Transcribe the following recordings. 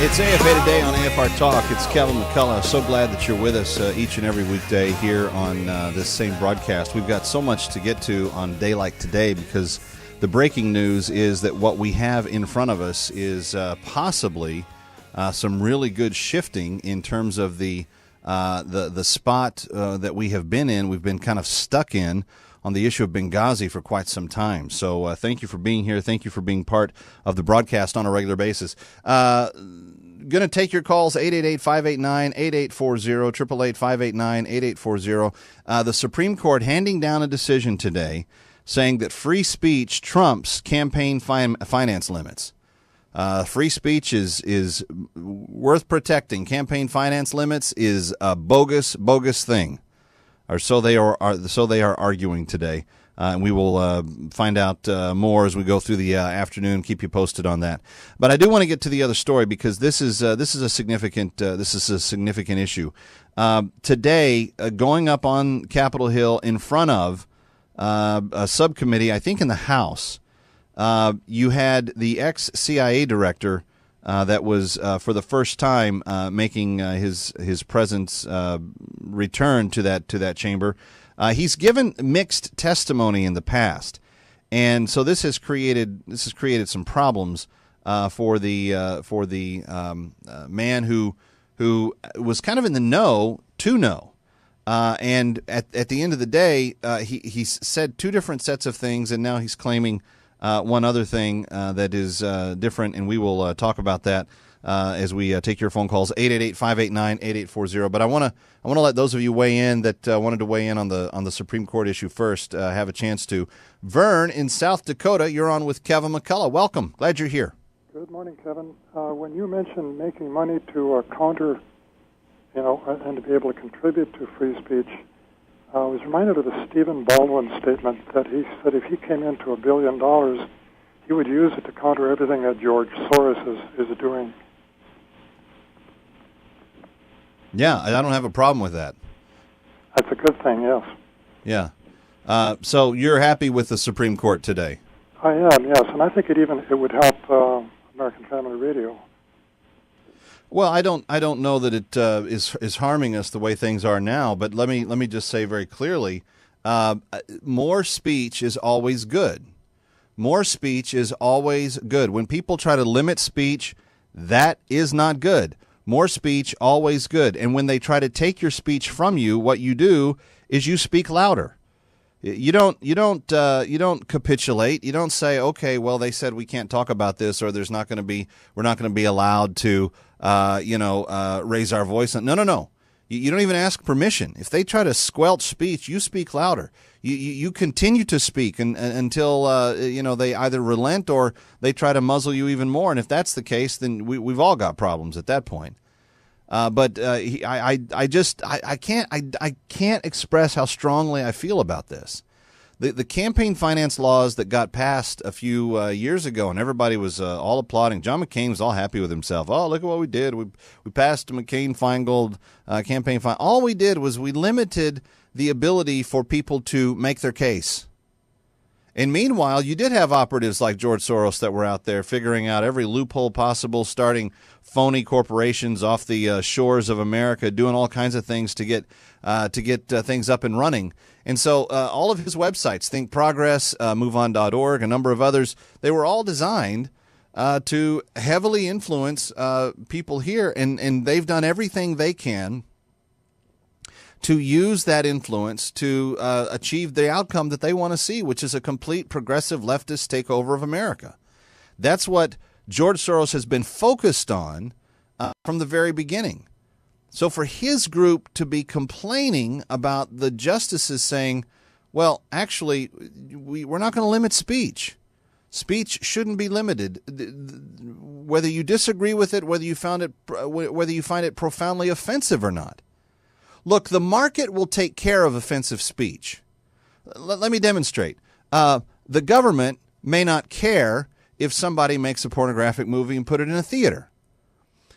It's AFA Today on AFR Talk. It's Kevin McCullough. So glad that you're with us each and every weekday here on this same broadcast. We've got so much to get to on a day like today because the breaking news is that what we have in front of us is possibly some really good shifting in terms of the spot that we have been in. We've been kind of stuck in on the issue of Benghazi for quite some time. So thank you for being here. Thank you for being part of the broadcast on a regular basis. Going to take your calls, 888-589-8840, 888-589-8840. The Supreme Court handing down a decision today saying that free speech trumps campaign finance limits. Free speech is worth protecting. Campaign finance limits is a bogus thing. Or so they are arguing today, and we will find out more as we go through the afternoon. Keep you posted on that. But I do want to get to the other story because this is a significant issue. Today, going up on Capitol Hill in front of a subcommittee, I think in the House, you had the ex-CIA director. That was for the first time making his presence return to that chamber. He's given mixed testimony in the past, and so this has created some problems for the man who was kind of in the know to know. And at the end of the day, he's said two different sets of things, and now he's claiming one other thing that is different, and we will talk about that as we take your phone calls, 888-589-8840. But I want to let those of you weigh in that wanted to weigh in on the Supreme Court issue first have a chance to. Vern in South Dakota, you're on with Kevin McCullough. Welcome. Glad you're here. Good morning, Kevin. When you mentioned making money to counter, and to be able to contribute to free speech, I was reminded of the Stephen Baldwin statement that he said if he came into $1 billion, he would use it to counter everything that George Soros is doing. Yeah, I don't have a problem with that. That's a good thing, yes. Yeah. So you're happy with the Supreme Court today? I am, yes, and I think it would help American Family Radio. Well, I don't know that it is harming us the way things are now, but let me just say very clearly, more speech is always good. More speech is always good. When people try to limit speech, that is not good. More speech, always good. And when they try to take your speech from you, what you do is you speak louder. You don't capitulate. You don't say, okay, well, they said we can't talk about this, or we're not going to be allowed to raise our voice. No. You don't even ask permission. If they try to squelch speech, you speak louder. You continue to speak until they either relent or they try to muzzle you even more. And if that's the case, then we've all got problems at that point. But I can't express how strongly I feel about this. The campaign finance laws that got passed a few years ago, and everybody was all applauding. John McCain was all happy with himself. Oh, look at what we did. We passed the McCain-Feingold campaign fine. All we did was we limited the ability for people to make their case. And meanwhile, you did have operatives like George Soros that were out there figuring out every loophole possible, starting phony corporations off the shores of America, doing all kinds of things to get things up and running. And so all of his websites, Think Progress, MoveOn.org, a number of others, they were all designed to heavily influence people here. And they've done everything they can to use that influence to achieve the outcome that they want to see, which is a complete progressive leftist takeover of America. That's what George Soros has been focused on from the very beginning. So for his group to be complaining about the justices saying, well, actually, we're not going to limit speech. Speech shouldn't be limited. Whether you disagree with it, whether you find it profoundly offensive or not. Look, the market will take care of offensive speech. Let me demonstrate. The government may not care if somebody makes a pornographic movie and put it in a theater.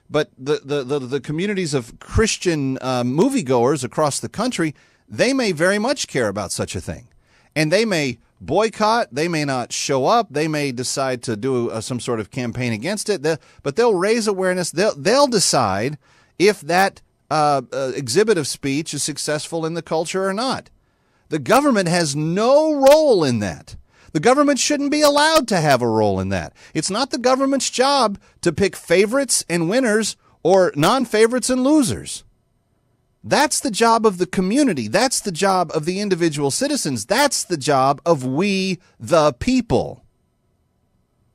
But the communities of Christian moviegoers across the country, they may very much care about such a thing. And they may boycott. They may not show up. They may decide to do some sort of campaign against it. But they'll raise awareness. They'll decide if that exhibit of speech is successful in the culture or not. The government has no role in that. The government shouldn't be allowed to have a role in that. It's not the government's job to pick favorites and winners or non-favorites and losers. That's the job of the community. That's the job of the individual citizens. That's the job of we, the people.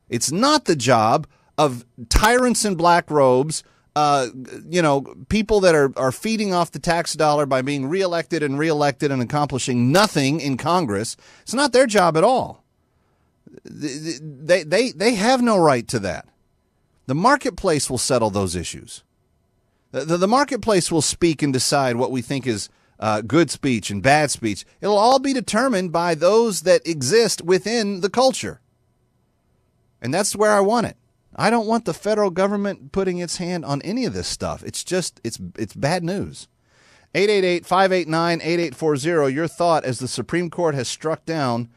It's not the job of tyrants in black robes, people that are feeding off the tax dollar by being reelected and accomplishing nothing in Congress. It's not their job at all. They have no right to that. The marketplace will settle those issues. The marketplace will speak and decide what we think is good speech and bad speech. It'll all be determined by those that exist within the culture. And that's where I want it. I don't want the federal government putting its hand on any of this stuff. It's bad news. 888-589-8840. Your thought as the Supreme Court has struck down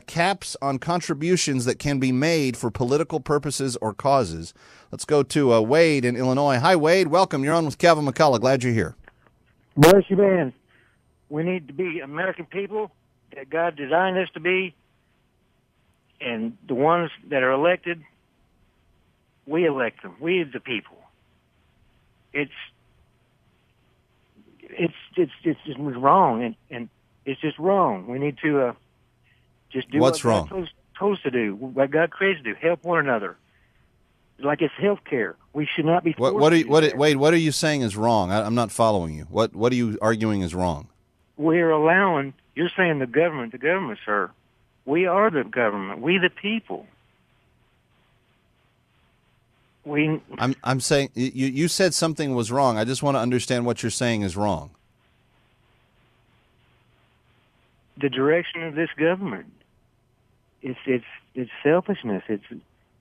caps on contributions that can be made for political purposes or causes. Let's go to Wade in Illinois. Hi, Wade. Welcome. You're on with Calvin McCullough. Glad you're here. Bless you, man. We need to be American people that God designed us to be, and the ones that are elected, we elect them. We the people. It's just wrong, and it's just wrong. We need to just do what's what wrong? God told us to do, what God created to do, help one another. Like it's health care. We should not be forced Wade, what are you saying is wrong? I'm not following you. What are you arguing is wrong? We're allowing, you're saying the government, sir. We are the government. We the people. I'm saying you said something was wrong. I just want to understand what you're saying is wrong. The direction of this government. It's selfishness.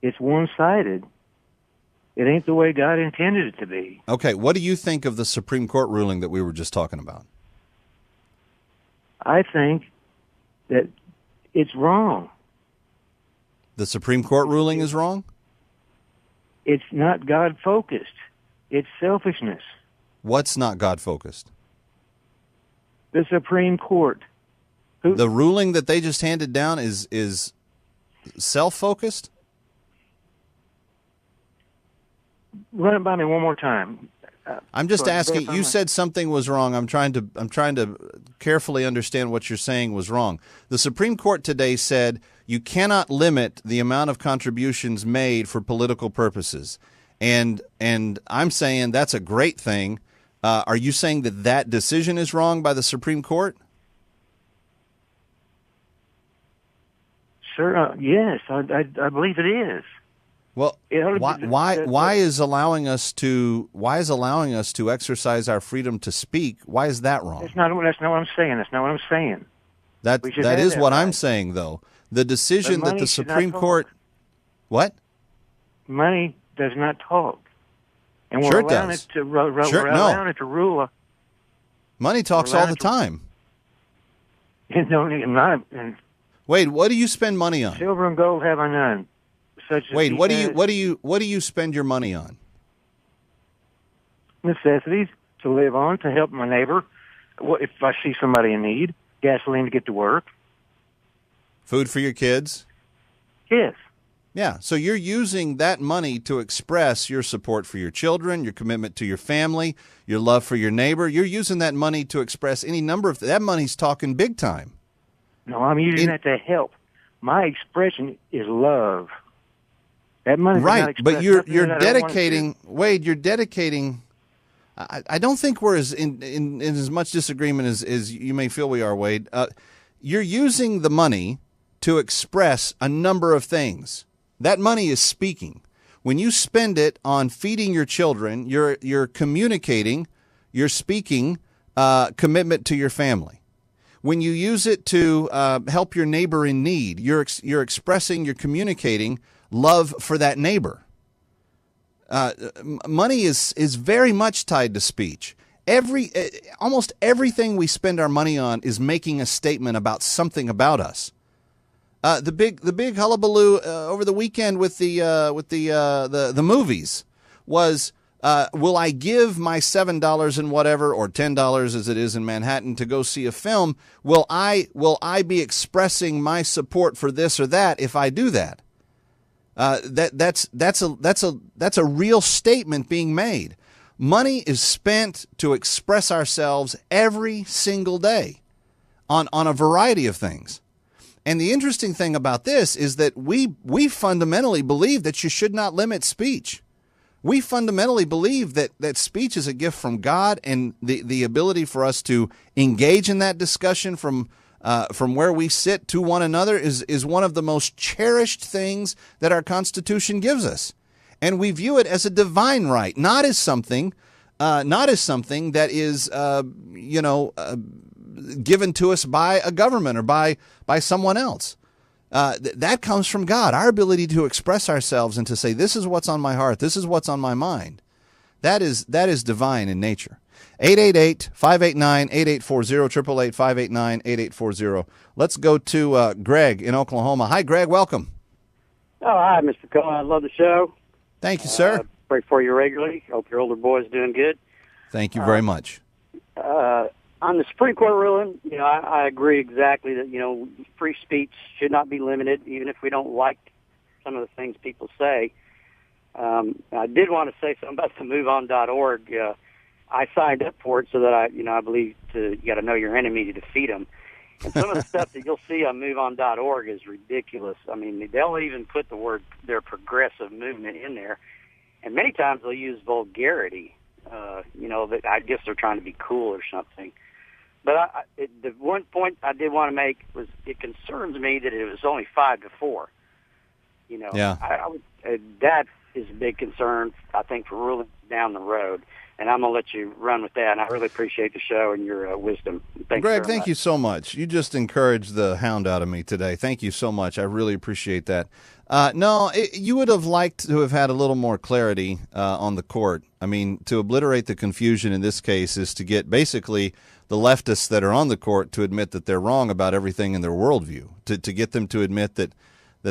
It's one-sided. It ain't the way God intended it to be. Okay, what do you think of the Supreme Court ruling that we were just talking about? I think that it's wrong. The Supreme Court ruling is wrong? It's not God-focused. It's selfishness. What's not God-focused? The Supreme Court. The ruling that they just handed down is self-focused? Run it by me one more time. I'm just asking. You said something was wrong. I'm trying to carefully understand what you're saying was wrong. The Supreme Court today said you cannot limit the amount of contributions made for political purposes, and I'm saying that's a great thing. Are you saying that decision is wrong by the Supreme Court? Sir, yes, I believe it is. Well, why is allowing us to exercise our freedom to speak? Why is that wrong? That's not what I'm saying. That's not what I'm saying. That is what I'm saying, though. The decision that the Supreme Court, what? Money does not talk, and sure we're allowing it to allowing it to rule. Money talks all the time. Wade, what do you spend money on? Silver and gold have I none. Wade, what do you spend your money on? Necessities to live on, to help my neighbor. If I see somebody in need, gasoline to get to work. Food for your kids? Yes. Yeah, so you're using that money to express your support for your children, your commitment to your family, your love for your neighbor. You're using that money to express any number of that money's talking big time. No, I'm using that to help. My expression is love. That money, right? But you're dedicating, Wade. You're dedicating. I don't think we're in as much disagreement as you may feel we are, Wade. You're using the money to express a number of things. That money is speaking. When you spend it on feeding your children, you're communicating, you're speaking commitment to your family. When you use it to help your neighbor in need, you're expressing, you're communicating love for that neighbor. Money is very much tied to speech. Almost everything we spend our money on is making a statement about something about us. The big hullabaloo over the weekend with the movies was, will I give my $7 and whatever, or $10 as it is in Manhattan, to go see a film? Will I be expressing my support for this or that if I do that? That's a real statement being made. Money is spent to express ourselves every single day on a variety of things. And the interesting thing about this is that we fundamentally believe that you should not limit speech. We fundamentally believe that speech is a gift from God, and the ability for us to engage in that discussion from where we sit to one another is one of the most cherished things that our Constitution gives us. And we view it as a divine right, not as something that is, given to us by a government or by someone else. That comes from God. Our ability to express ourselves and to say, this is what's on my heart, this is what's on my mind, that is divine in nature. 888-589-8840, 888-589-8840. Let's go to Greg in Oklahoma. Hi, Greg. Welcome. Oh, hi, Mr. Cohen. I love the show. Thank you, sir. Pray for you regularly. Hope your older boy's doing good. Thank you very much. On the Supreme Court ruling, I agree exactly that, free speech should not be limited, even if we don't like some of the things people say. I did want to say something about the MoveOn.org. I signed up for it so that I believe you got to know your enemy to defeat them. And some of the stuff that you'll see on MoveOn.org is ridiculous. I mean, they'll even put the word their progressive movement in there, and many times they'll use vulgarity. That I guess they're trying to be cool or something. But the one point I did want to make was it concerns me that it was only 5-4. Yeah. That is a big concern, I think, for ruling down the road. And I'm going to let you run with that. And I really appreciate the show and your wisdom. Greg, thank you so much. You just encouraged the hound out of me today. Thank you so much. I really appreciate that. You would have liked to have had a little more clarity on the court. I mean, to obliterate the confusion in this case is to get basically the leftists that are on the court to admit that they're wrong about everything in their worldview, to get them to admit that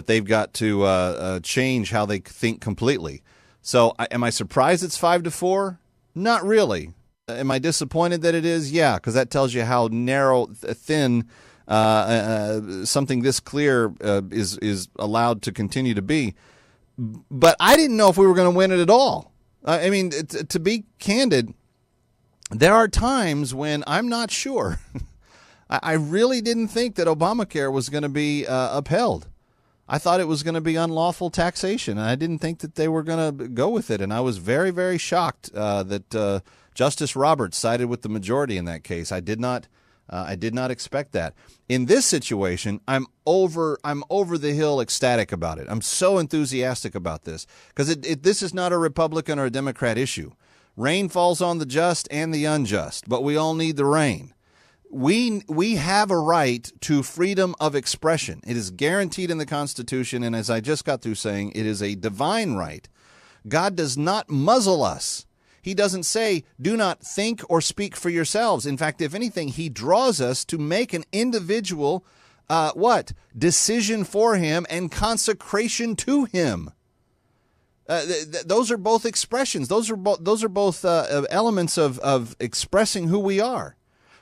they've got to change how they think completely. So am I surprised it's 5-4? Not really. Am I disappointed that it is? Yeah, because that tells you how narrow, thin something this clear is allowed to continue to be. But I didn't know if we were going to win it at all. I mean, to be candid, there are times when I'm not sure. I really didn't think that Obamacare was going to be upheld. I thought it was going to be unlawful taxation, and I didn't think that they were going to go with it. And I was very, very shocked that Justice Roberts sided with the majority in that case. I did not expect that. In this situation, I'm over the hill ecstatic about it. I'm so enthusiastic about this because this is not a Republican or a Democrat issue. Rain falls on the just and the unjust, but we all need the rain. We have a right to freedom of expression. It is guaranteed in the Constitution, and as I just got through saying, it is a divine right. God does not muzzle us. He doesn't say, do not think or speak for yourselves. In fact, if anything, he draws us to make an individual, decision for him and consecration to him. Those are both expressions. Those are both elements of expressing who we are.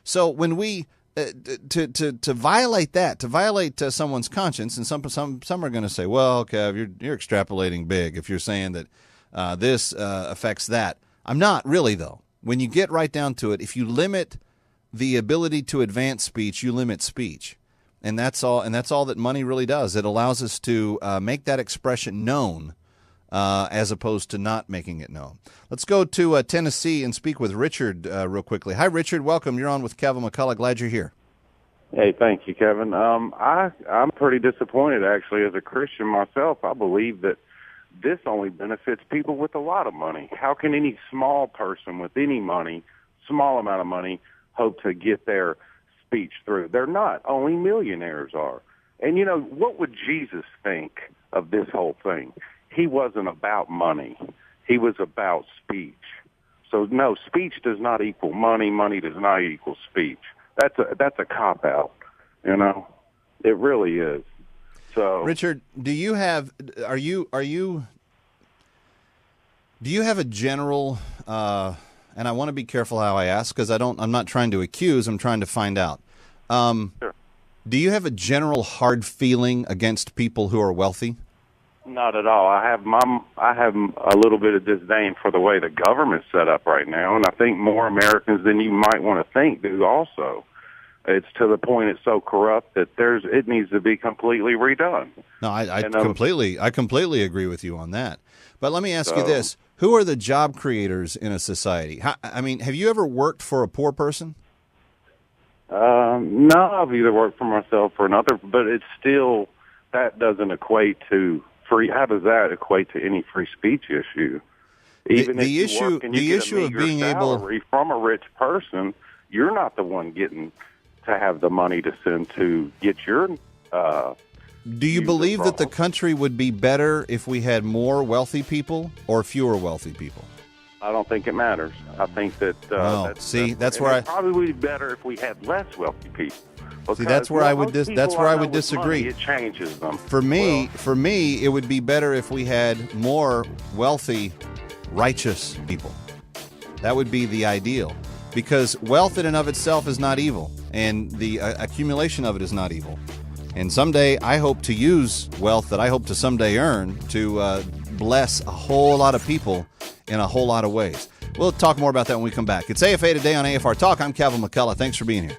So when we to violate that, to violate someone's conscience, and some are going to say, well, Kev, you're extrapolating big if you're saying that this affects that. I'm not really, though. When you get right down to it, if you limit the ability to advance speech, you limit speech, and that's all. And that's all that money really does. It allows us to make that expression known, as opposed to not making it known. Let's go to Tennessee and speak with Richard real quickly. Hi, Richard. Welcome. You're on with Kevin McCullough. Glad you're here. Hey, thank you, Kevin. I'm pretty disappointed, actually, as a Christian myself. I believe that this only benefits people with a lot of money. How can any small person with any money, small amount of money, hope to get their speech through? They're not. Only millionaires are. And, what would Jesus think of this whole thing? He wasn't about money. He was about speech. So, no, speech does not equal money. Money does not equal speech. That's a cop-out, It really is. So, Richard, do you have a general? And I want to be careful how I ask because I'm not trying to accuse. I'm trying to find out. Sure. Do you have a general hard feeling against people who are wealthy? Not at all. I have a little bit of disdain for the way the government's set up right now, and I think more Americans than you might want to think do also. It's to the point it's so corrupt that it needs to be completely redone. No, I completely agree with you on that. But let me ask you this. Who are the job creators in a society? Have you ever worked for a poor person? No, I've either worked for myself or another, but it's still, that doesn't equate to free. How does that equate to any free speech issue? Even the if you issue, work and the you get issue a of meager being salary able from a rich person, you're not the one getting to have the money to send to get your. Do you believe that the country would be better if we had more wealthy people or fewer wealthy people? I don't think it matters. I think that. That's where probably would be better if we had less wealthy people. See, that's where I would disagree. It changes them. For me, it would be better if we had more wealthy, righteous people. That would be the ideal, because wealth in and of itself is not evil, and the accumulation of it is not evil. And someday, I hope to use wealth that I hope to someday earn to bless a whole lot of people in a whole lot of ways. We'll talk more about that when we come back. It's AFA Today on AFR Talk. I'm Calvin McCullough. Thanks for being here.